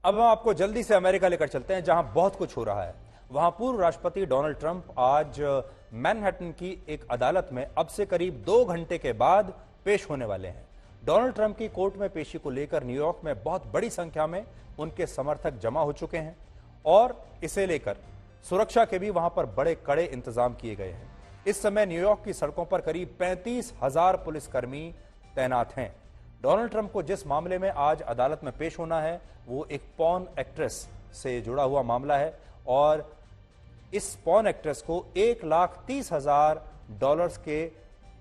अब हम आपको जल्दी से अमेरिका लेकर चलते हैं, जहां बहुत कुछ हो रहा है। वहां पूर्व राष्ट्रपति डोनाल्ड ट्रंप आज मैनहट्टन की एक अदालत में अब से करीब 2 घंटे के बाद पेश होने वाले हैं। डोनाल्ड ट्रंप की कोर्ट में पेशी को लेकर न्यूयॉर्क में बहुत बड़ी संख्या में उनके समर्थक जमा हो चुके हैं और इसे लेकर सुरक्षा के भी वहां पर बड़े कड़े इंतजाम किए गए हैं। इस समय न्यूयॉर्क की सड़कों पर करीब 35,000 पुलिसकर्मी तैनात हैं। डोनाल्ड ट्रंप को जिस मामले में आज अदालत में पेश होना है वो एक पॉर्न एक्ट्रेस से जुड़ा हुआ मामला है और इस पॉर्न एक्ट्रेस को $1,30,000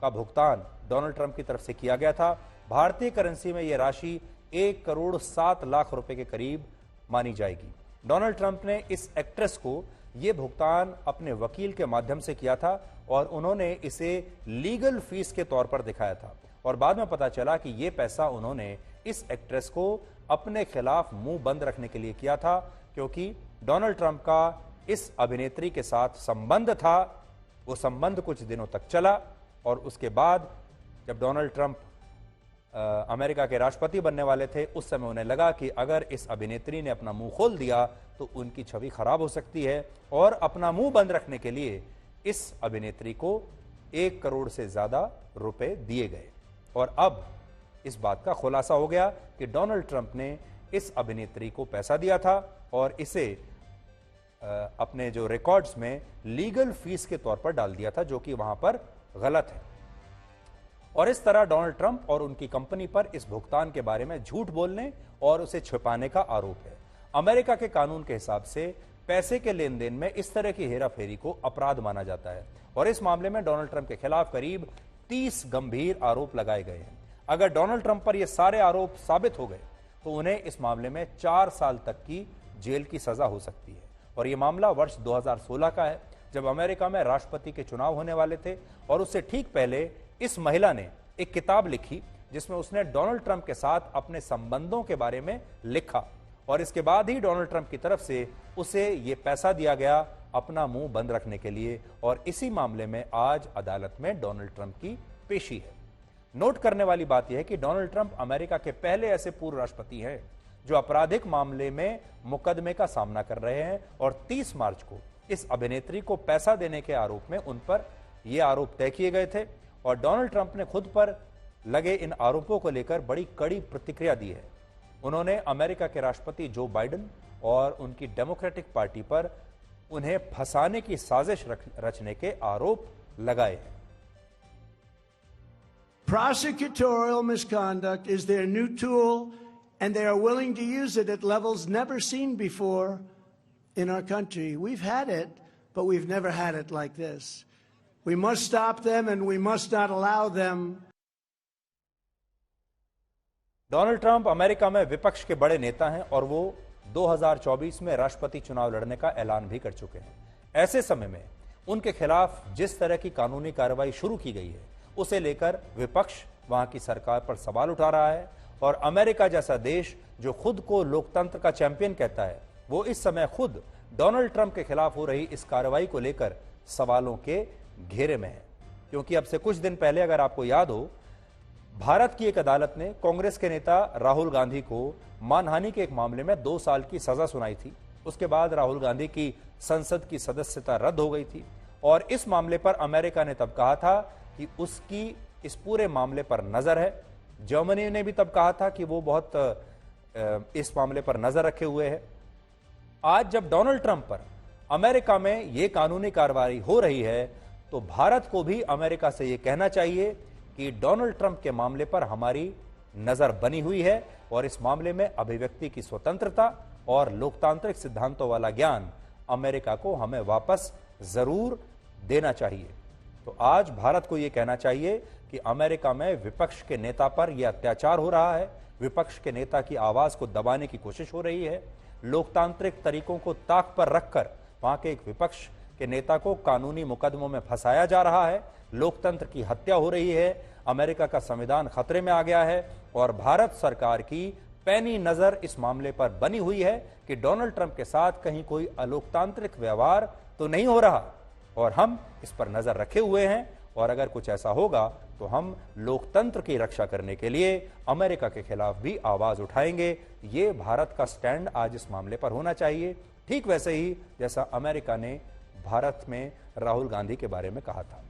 का भुगतान डोनाल्ड ट्रंप की तरफ से किया गया था। भारतीय करेंसी में यह राशि 1,07,00,000 रुपए के करीब मानी जाएगी। डोनाल्ड ट्रंप ने इस एक्ट्रेस को यह भुगतान अपने वकील के माध्यम से किया था और उन्होंने इसे लीगल फीस के तौर पर दिखाया था और बाद में पता चला कि यह पैसा उन्होंने इस एक्ट्रेस को अपने खिलाफ मुंह बंद रखने के लिए किया था, क्योंकि डोनाल्ड ट्रंप का इस अभिनेत्री के साथ संबंध था। वो संबंध कुछ दिनों तक चला और उसके बाद जब डोनाल्ड ट्रंप अमेरिका के राष्ट्रपति बनने वाले थे, उस समय उन्हें लगा कि अगर इस अभिनेत्री ने अपना मुंह खोल दिया तो उनकी छवि खराब हो सकती है और अपना मुंह बंद रखने के लिए इस अभिनेत्री को 1 करोड़ से ज्यादा रुपए दिए गए। और अब इस बात का खुलासा हो गया कि डोनाल्ड ट्रंप ने इस अभिनेत्री को पैसा दिया था और इसे अपने जो रिकॉर्ड्स में लीगल फीस के तौर पर डाल दिया था, जो कि वहां पर गलत है। और इस तरह डोनाल्ड ट्रंप और उनकी कंपनी पर इस भुगतान के बारे में झूठ बोलने और उसे छिपाने का आरोप है। अमेरिका के कानून के हिसाब से पैसे के लेन देन में इस तरह की हेराफेरी को अपराध माना जाता है और इस मामले में डोनाल्ड ट्रंप के खिलाफ करीब 30 गंभीर आरोप लगाए गए हैं। अगर डोनाल्ड ट्रंप पर यह सारे आरोप साबित हो गए तो उन्हें इस मामले में 4 साल तक की जेल की सजा हो सकती है। और यह मामला वर्ष 2016 का है, जब अमेरिका में राष्ट्रपति के चुनाव होने वाले थे और उससे ठीक पहले इस महिला ने एक किताब लिखी जिसमें उसने डोनाल्ड ट्रंप के साथ अपने संबंधों के बारे में लिखा और इसके बाद ही डोनाल्ड ट्रंप की तरफ से उसे यह पैसा दिया गया अपना मुंह बंद रखने के लिए। और इसी मामले में आज अदालत में डोनाल्ड ट्रंप की पेशी है। नोट करने वाली बात यह है कि डोनाल्ड ट्रंप अमेरिका के पहले ऐसे पूर्व राष्ट्रपति हैं जो आपराधिक मामले में मुकदमे का सामना कर रहे हैं और 30 मार्च को इस अभिनेत्री को पैसा देने के आरोप में उन पर यह आरोप तय किए गए थे और डोनाल्ड ट्रंप ने खुद पर लगे इन आरोपों को लेकर बड़ी कड़ी प्रतिक्रिया दी है। उन्होंने अमेरिका के राष्ट्रपति जो बाइडेन और उनकी डेमोक्रेटिक पार्टी पर उन्हें फंसाने की साजिश रचने के आरोप लगाए हैं। Prosecutorial misconduct is their new tool, and they are willing to use it at levels never seen before in our country. We've had it, but we've never had it like this. We must stop them, and we must not allow them. Donald Trump America में विपक्ष के बड़े नेता हैं और वो 2024 में राष्ट्रपति चुनाव लड़ने का ऐलान भी कर चुके हैं। ऐसे समय में उनके खिलाफ जिस तरह की कानूनी कार्रवाई शुरू की गई है उसे लेकर विपक्ष वहां की सरकार पर सवाल उठा रहा है और अमेरिका जैसा देश जो खुद को लोकतंत्र का चैंपियन कहता है, वो इस समय खुद डोनाल्ड ट्रंप के खिलाफ हो रही इस कार्रवाई को लेकर सवालों के घेरे में है। क्योंकि अब से कुछ दिन पहले, अगर आपको याद हो, भारत की एक अदालत ने कांग्रेस के नेता राहुल गांधी को मानहानि के एक मामले में 2 साल की सजा सुनाई थी। उसके बाद राहुल गांधी की संसद की सदस्यता रद्द हो गई थी और इस मामले पर अमेरिका ने तब कहा था कि उसकी इस पूरे मामले पर नजर है। जर्मनी ने भी तब कहा था कि वो बहुत इस मामले पर नजर रखे हुए है। आज जब डोनाल्ड ट्रंप पर अमेरिका में यह कानूनी कार्रवाई हो रही है तो भारत को भी अमेरिका से यह कहना चाहिए कि डोनाल्ड ट्रंप के मामले पर हमारी नजर बनी हुई है और इस मामले में अभिव्यक्ति की स्वतंत्रता और लोकतांत्रिक सिद्धांतों वाला ज्ञान अमेरिका को हमें वापस जरूर देना चाहिए। तो आज भारत को यह कहना चाहिए कि अमेरिका में विपक्ष के नेता पर यह अत्याचार हो रहा है, विपक्ष के नेता की आवाज को दबाने की कोशिश हो रही है, लोकतांत्रिक तरीकों को ताक पर रखकर वहां के एक विपक्ष के नेता को कानूनी मुकदमों में फंसाया जा रहा है, लोकतंत्र की हत्या हो रही है, अमेरिका का संविधान खतरे में आ गया है और भारत सरकार की पैनी नजर इस मामले पर बनी हुई है कि डोनाल्ड ट्रंप के साथ कहीं कोई अलोकतांत्रिक व्यवहार तो नहीं हो रहा और हम इस पर नजर रखे हुए हैं और अगर कुछ ऐसा होगा तो हम लोकतंत्र की रक्षा करने के लिए अमेरिका के खिलाफ भी आवाज उठाएंगे। ये भारत का स्टैंड आज इस मामले पर होना चाहिए, ठीक वैसे ही जैसा अमेरिका ने भारत में राहुल गांधी के बारे में कहा था।